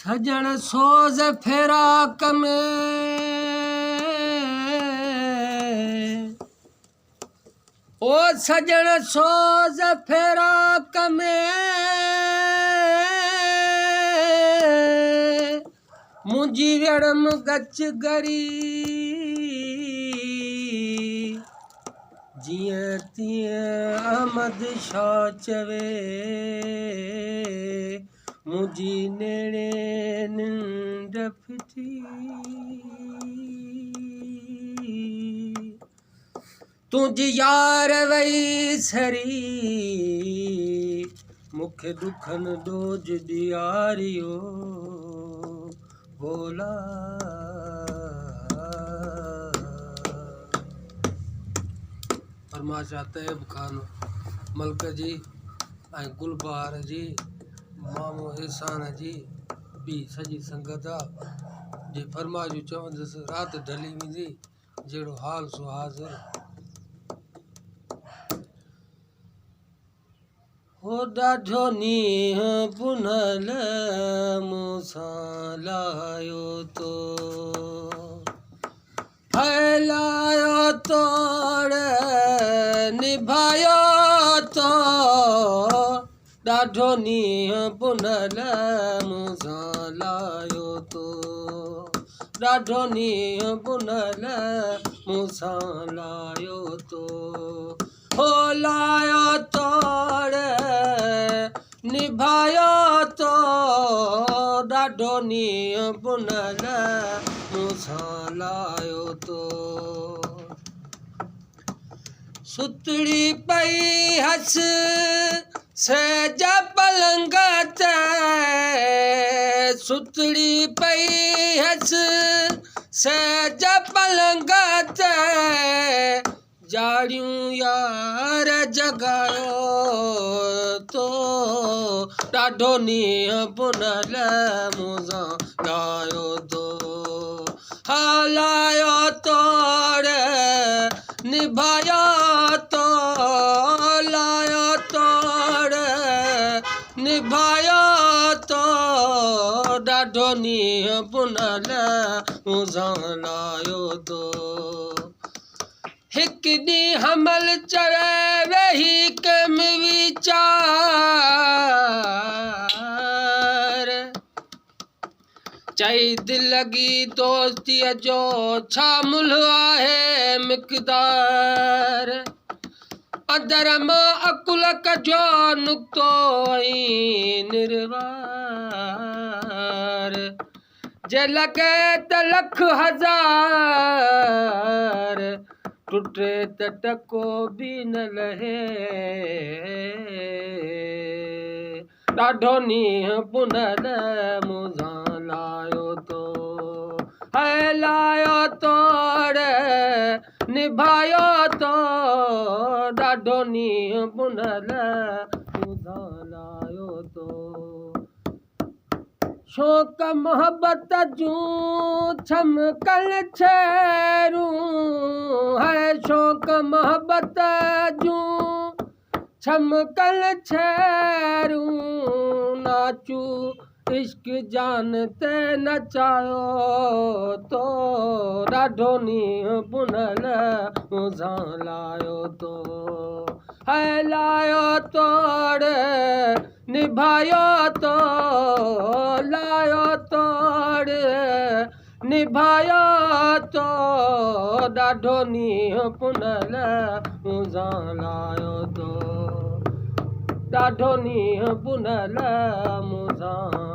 सजण सोज़ फिराक में ओ सजण सोज़ फिराक में मुंहिंजी वेड़म गच गरी जीअं तीअं अहमद शाह चवे मुंहिंजी नेड़े निंड फिटी तुंहिंजी यार वई सरी मूंखे दुखनि ॾोज ॾियारियो भोला फरमाशा तैब खान मलक जी ऐं गुलबहार जी मामो एहसान जी ॿी सॼी संगत आहे जे फरमाइशूं चवंदुसि राति ढली वेंदी जहिड़ो हाल सो हाज़िर हो ॾाढो नींहुं पुनल मूंसां लायो तो फैलायो तोड़ निभायो तो ॾाढो नींहुं पुनल मूंसां लायो तो ॾाढो नींहुं पुनल मूंसां लायो तो हो लायो तोड़ निभायो तो ॾाढो नींहुं पुनल मूंसां लायो तो सुतड़ी पई हस सेज पलंग ते सुतड़ी पई हस सेज पलंग ते जाड़ियूं यार जगायो तो ॾाढो नींहुं पुनल मूंसां लायो तो हलायो तोड़ निभायो तो लायो तोड़ निभायो तो ॾाढो नींहुं पुनल मूंसां लायो तो हिकु ॾींहुं हमल चढ़े वेही कम वीचार चई दिलि लॻी दोस्तीअ जो छा मुल्ह आहे मिक़दार अंदर मां अकुल कजो नुक्तो ऐं निर्वार जे लॻे त लख हज़ार टुटे त टको बि न लहे ॾाढो नींहुं पुनल मूंसां लायो तो है लायो तोड़ निभायो तो ॾाढो नींहुं पुनल मूंसां लायो तो शौक़ मोहब्बत जूं छमकल छहरूं है शौक़ मोहब्बत जूं छमकल छहरूं नाचू इश्क जान ते नचायो तो ॾाढो नींहुं पुनल मूंसां लायो तो है लायो तोड़ निभायो तो लायो तोड़ निभायो तो ॾाढो नींहुं पुनल मूंसां लायो तो ॾाढो नींहुं पुनल मूंसां